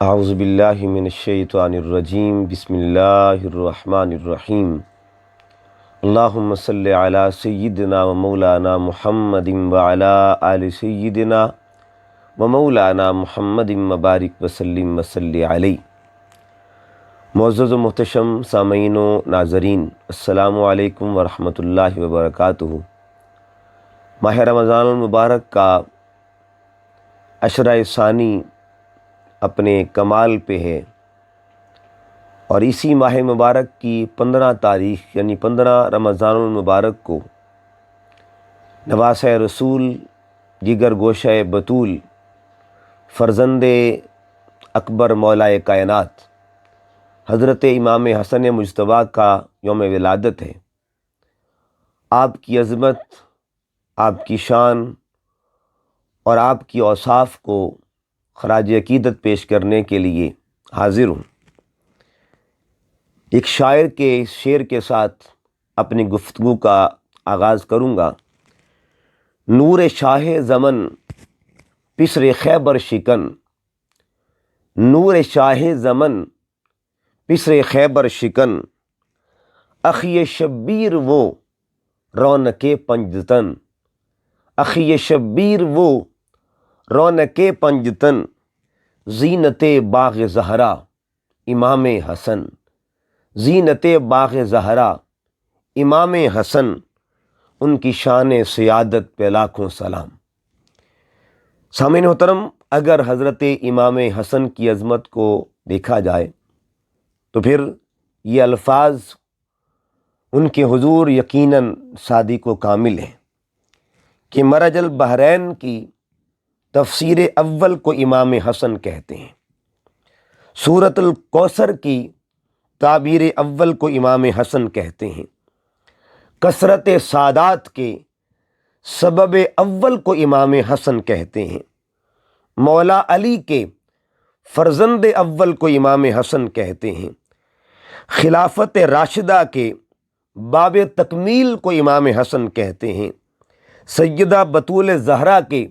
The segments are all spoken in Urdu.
اعوذ باللہ من الشیطان الرجیم بسم اللہ الرحمن الرحیم اللہم صلی علی سیدنا و مولانا محمد وعلی آل سیدنا و مولانا محمد مبارک وسلم وصلی علیہ۔ معزز و محتشم سامعین و ناظرین، السلام علیکم ورحمۃ اللہ وبرکاتہ۔ ماہ رمضان المبارک کا عشرہ ثانی اپنے کمال پہ ہے، اور اسی ماہ مبارک کی 15 تاریخ یعنی 15 رمضان المبارک کو نواسۂ رسول، جگر گوشہ بطول، فرزند اکبر مولائے کائنات حضرت امام حسن مجتبیٰ کا یوم ولادت ہے۔ آپ کی عظمت، آپ کی شان اور آپ کی اوصاف کو خراج عقیدت پیش کرنے کے لیے حاضر ہوں۔ ایک شاعر کے شعر کے ساتھ اپنی گفتگو کا آغاز کروں گا۔ نور شاہ زمن پسر خیبر شکن، نور شاہ زمن پسر خیبر شکن، اخی شبیر وہ رونق پنجتن، اخی شبیر وہ رونق پنجتن، زینت باغ زہرا امام حسن، زینت باغ زہرا امام حسن، ان کی شان سیادت پہ لاکھوں سلام۔ سامعین محترم، اگر حضرت امام حسن کی عظمت کو دیکھا جائے تو پھر یہ الفاظ ان کے حضور یقیناً صادق و کامل ہیں کہ مرج البحرین کی تفسیر اول کو امام حسن کہتے ہیں، سورۃ الکوثر کی تعبیر اول کو امام حسن کہتے ہیں، کثرت سادات کے سبب اول کو امام حسن کہتے ہیں، مولا علی کے فرزند اول کو امام حسن کہتے ہیں، خلافت راشدہ کے باب تکمیل کو امام حسن کہتے ہیں، سیدہ بطول زہرا کے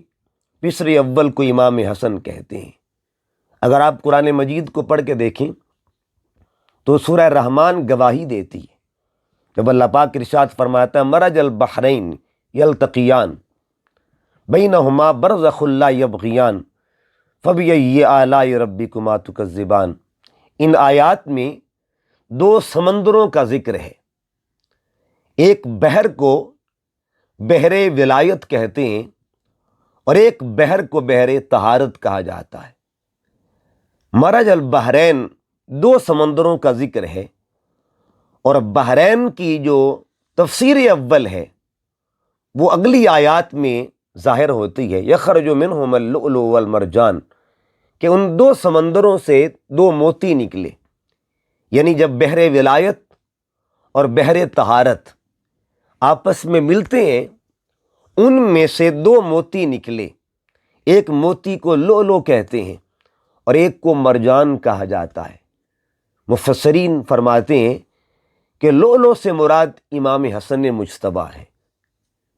پسر اول کو امام حسن کہتے ہیں۔ اگر آپ قرآن مجید کو پڑھ کے دیکھیں تو سورہ رحمان گواہی دیتی ہے، جب اللہ پاک ارشاد فرماتا ہے مرج البحرین یلتقیان بینہما برزخ لا یبغیان فبأی آلاء ربکما تکذبان۔ ان آیات میں دو سمندروں کا ذکر ہے۔ ایک بحر کو بحر ولایت کہتے ہیں اور ایک بحر کو بحر طہارت کہا جاتا ہے۔ مرج البحرین دو سمندروں کا ذکر ہے، اور بحرین کی جو تفسیر اول ہے وہ اگلی آیات میں ظاہر ہوتی ہے، یخرج منہم اللؤلؤ والمرجان، کہ ان دو سمندروں سے دو موتی نکلے، یعنی جب بحر ولایت اور بحر طہارت آپس میں ملتے ہیں ان میں سے دو موتی نکلے، ایک موتی کو لؤلؤ کہتے ہیں اور ایک کو مرجان کہا جاتا ہے۔ مفسرین فرماتے ہیں کہ لؤلؤ سے مراد امام حسن مجتبیٰ ہے،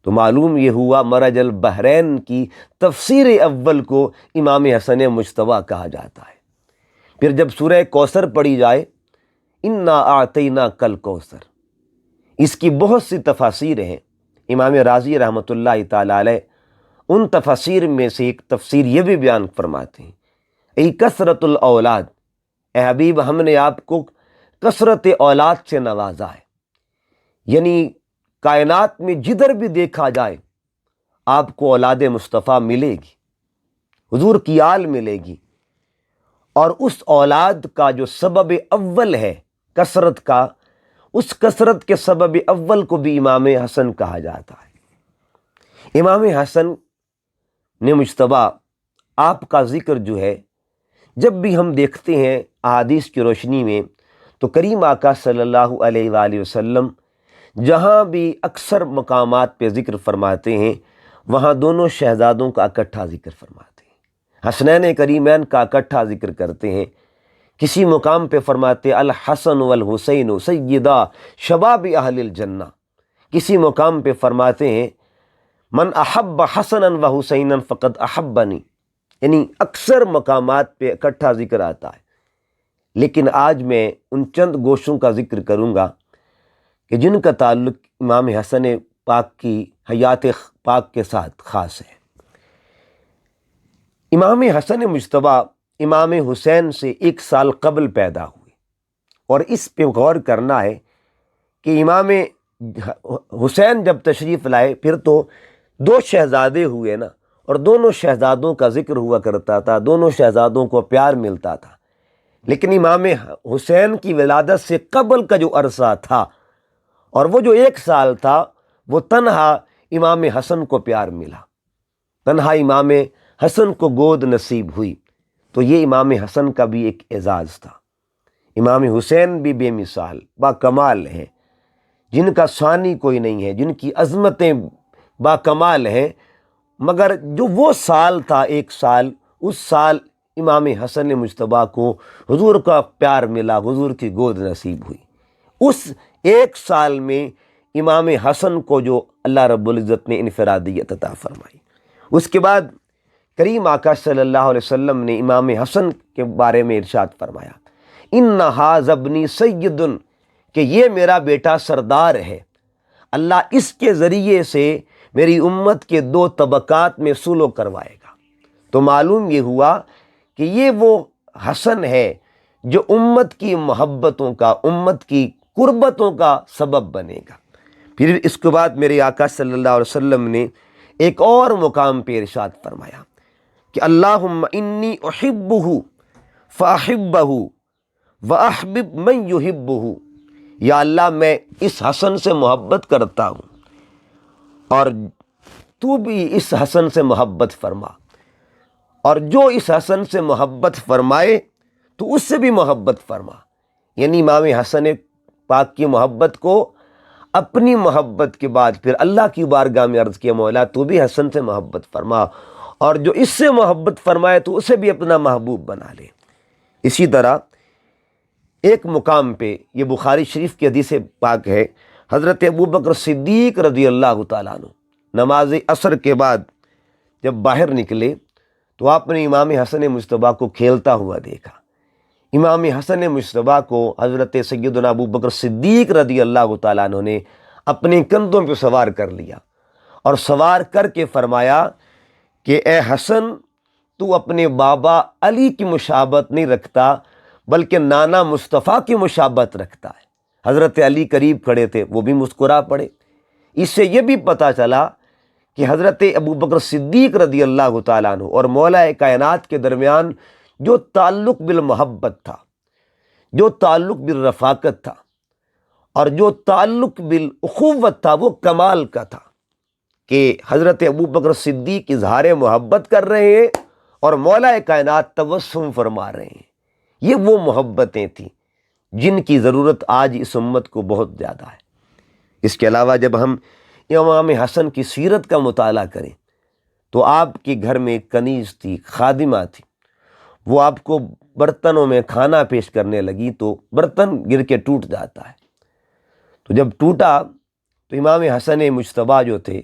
تو معلوم یہ ہوا مرج البحرین کی تفسیر اول کو امام حسن مجتبیٰ کہا جاتا ہے۔ پھر جب سورہ کوثر پڑھی جائے، انا اعطیناک الکوثر، اس کی بہت سی تفاسیر ہیں۔ امام رازی رحمۃ اللہ تعالی علیہ ان تفاسیر میں سے ایک تفسیر یہ بھی بیان فرماتے ہیں، ای کثرت الاولاد، اے حبیب ہم نے آپ کو کثرت اولاد سے نوازا ہے، یعنی کائنات میں جدھر بھی دیکھا جائے آپ کو اولاد مصطفیٰ ملے گی، حضور کی آل ملے گی، اور اس اولاد کا جو سبب اول ہے کثرت کا، اس کثرت کے سبب اول کو بھی امام حسن کہا جاتا ہے۔ امام حسن نے مجتبیٰ آپ کا ذکر جو ہے جب بھی ہم دیکھتے ہیں احادیث کی روشنی میں، تو کریم آقا صلی اللہ علیہ وآلہ وسلم جہاں بھی اکثر مقامات پہ ذکر فرماتے ہیں وہاں دونوں شہزادوں کا اکٹھا ذکر فرماتے ہیں، حسنین کریمین کا اکٹھا ذکر کرتے ہیں۔ کسی مقام پہ فرماتے الحسن والحسین سیدا شباب اہل الجنہ، کسی مقام پہ فرماتے ہیں من احب حسنا و حسینا فقد احبنی، یعنی اکثر مقامات پہ اکٹھا ذکر آتا ہے، لیکن آج میں ان چند گوشوں کا ذکر کروں گا کہ جن کا تعلق امام حسن پاک کی حیات پاک کے ساتھ خاص ہے۔ امام حسن مجتبی امام حسین سے 1 سال قبل پیدا ہوئے، اور اس پہ غور کرنا ہے کہ امام حسین جب تشریف لائے پھر تو 2 شہزادے ہوئے نا، اور دونوں شہزادوں کا ذکر ہوا کرتا تھا، دونوں شہزادوں کو پیار ملتا تھا، لیکن امام حسین کی ولادت سے قبل کا جو عرصہ تھا اور وہ جو 1 سال تھا، وہ تنہا امام حسن کو پیار ملا، تنہا امام حسن کو گود نصیب ہوئی۔ تو یہ امام حسن کا بھی ایک اعزاز تھا۔ امام حسین بھی بے مثال با کمال ہیں، جن کا ثانی کوئی نہیں ہے، جن کی عظمتیں با کمال ہیں، مگر جو وہ سال تھا 1 سال، اس سال امام حسن مجتبی کو حضور کا پیار ملا، حضور کی گود نصیب ہوئی۔ اس 1 سال میں امام حسن کو جو اللہ رب العزت نے انفرادیت عطا فرمائی۔ اس کے بعد کریم آقا صلی اللہ علیہ وسلم نے امام حسن کے بارے میں ارشاد فرمایا، ان ھذا ابنی سید، کہ یہ میرا بیٹا سردار ہے، اللہ اس کے ذریعے سے میری امت کے 2 طبقات میں سلو کروائے گا۔ تو معلوم یہ ہوا کہ یہ وہ حسن ہے جو امت کی محبتوں کا، امت کی قربتوں کا سبب بنے گا۔ پھر اس کے بعد میرے آقا صلی اللہ علیہ وسلم نے ایک اور مقام پہ ارشاد فرمایا کہ اللہم انی احبہ فاحبہ واحبب من یحبہ، یا اللہ میں اس حسن سے محبت کرتا ہوں اور تو بھی اس حسن سے محبت فرما، اور جو اس حسن سے محبت فرمائے تو اس سے بھی محبت فرما۔ یعنی امام حسن پاک کی محبت کو اپنی محبت کے بعد پھر اللہ کی بارگاہ میں عرض کیا، مولا تو بھی حسن سے محبت فرما، اور جو اس سے محبت فرمائے تو اسے بھی اپنا محبوب بنا لے۔ اسی طرح ایک مقام پہ، یہ بخاری شریف کی حدیث پاک ہے، حضرت ابوبکر صدیق رضی اللہ تعالیٰ عنہ نماز عصر کے بعد جب باہر نکلے تو آپ نے امام حسن مجتبی کو کھیلتا ہوا دیکھا۔ امام حسن مجتبی کو حضرت سیدنا ابوبکر صدیق رضی اللہ تعالیٰ عنہ نے اپنے کندھوں پہ سوار کر لیا، اور سوار کر کے فرمایا کہ اے حسن، تو اپنے بابا علی کی مشابہت نہیں رکھتا بلکہ نانا مصطفیٰ کی مشابہت رکھتا ہے۔ حضرت علی قریب کھڑے تھے، وہ بھی مسکرا پڑے۔ اس سے یہ بھی پتہ چلا کہ حضرت ابوبکر صدیق رضی اللہ تعالیٰ عنہ اور مولا کائنات کے درمیان جو تعلق بالمحبت تھا، جو تعلق بالرفاقت تھا، اور جو تعلق بالاخوت تھا، وہ کمال کا تھا کہ حضرت ابوبکر صدیق اظہار محبت کر رہے ہیں اور مولا کائنات تبسم فرما رہے ہیں۔ یہ وہ محبتیں تھیں جن کی ضرورت آج اس امت کو بہت زیادہ ہے۔ اس کے علاوہ جب ہم امام حسن کی سیرت کا مطالعہ کریں تو آپ کے گھر میں ایک کنیز تھی، خادمہ تھی، وہ آپ کو برتنوں میں کھانا پیش کرنے لگی تو برتن گر کے ٹوٹ جاتا ہے۔ تو جب ٹوٹا تو امام حسن مجتبی جو تھے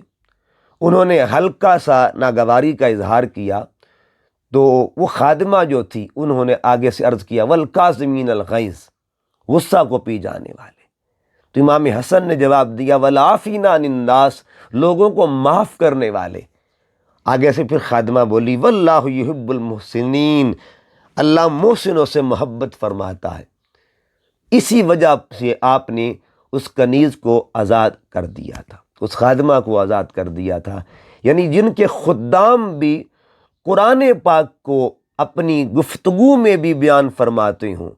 انہوں نے ہلکا سا ناگواری کا اظہار کیا، تو وہ خادمہ جو تھی انہوں نے آگے سے عرض کیا والکاظمین الغیظ، غصہ کو پی جانے والے۔ تو امام حسن نے جواب دیا والعافین عن الناس، لوگوں کو معاف کرنے والے۔ آگے سے پھر خادمہ بولی واللہ یحب المحسنین، اللہ محسنوں سے محبت فرماتا ہے۔ اسی وجہ سے آپ نے اس کنیز کو آزاد کر دیا تھا، اس خادمہ کو آزاد کر دیا تھا۔ یعنی جن کے خدام بھی قرآن پاک کو اپنی گفتگو میں بھی بیان فرماتے ہوں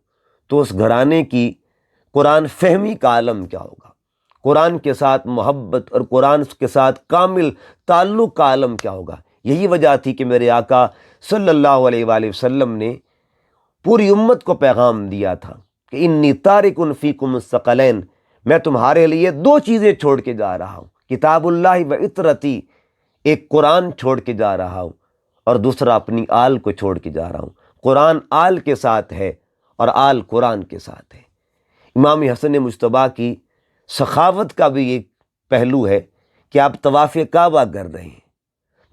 تو اس گھرانے کی قرآن فہمی کا عالم کیا ہوگا، قرآن کے ساتھ محبت اور قرآن کے ساتھ کامل تعلق کا عالم کیا ہوگا۔ یہی وجہ تھی کہ میرے آقا صلی اللہ علیہ وآلہ وسلم نے پوری امت کو پیغام دیا تھا کہ انی تارک فیکم الثقلین، میں تمہارے لیے 2 چیزیں چھوڑ کے جا رہا ہوں، کتاب اللہ و عطرتی، ایک قرآن چھوڑ کے جا رہا ہوں، اور دوسرا اپنی آل کو چھوڑ کے جا رہا ہوں۔ قرآن آل کے ساتھ ہے اور آل قرآن کے ساتھ ہے۔ امام حسن مجتبی کی سخاوت کا بھی ایک پہلو ہے کہ آپ طواف کعبہ کر رہے ہیں،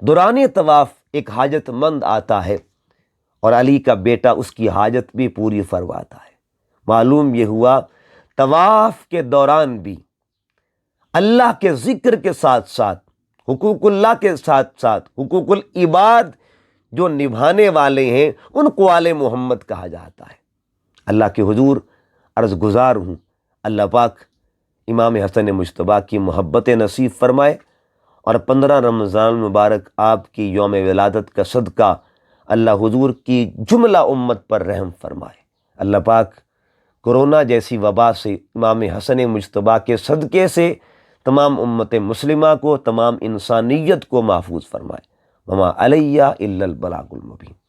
دوران طواف ایک حاجت مند آتا ہے اور علی کا بیٹا اس کی حاجت بھی پوری فرماتا ہے۔ معلوم یہ ہوا طواف کے دوران بھی اللہ کے ذکر کے ساتھ ساتھ حقوق اللہ کے ساتھ ساتھ حقوق العباد جو نبھانے والے ہیں ان کو آل محمد کہا جاتا ہے۔ اللہ کے حضور عرض گزار ہوں اللہ پاک امام حسن مجتبیٰ کی محبت نصیب فرمائے اور 15 رمضان مبارک آپ کی یوم ولادت کا صدقہ اللہ حضور کی جملہ امت پر رحم فرمائے۔ اللہ پاک کرونا جیسی وبا سے امام حسن مجتبیٰ کے صدقے سے تمام امت مسلمہ کو، تمام انسانیت کو محفوظ فرمائے۔ وما علیہ الا البلاغ المبین۔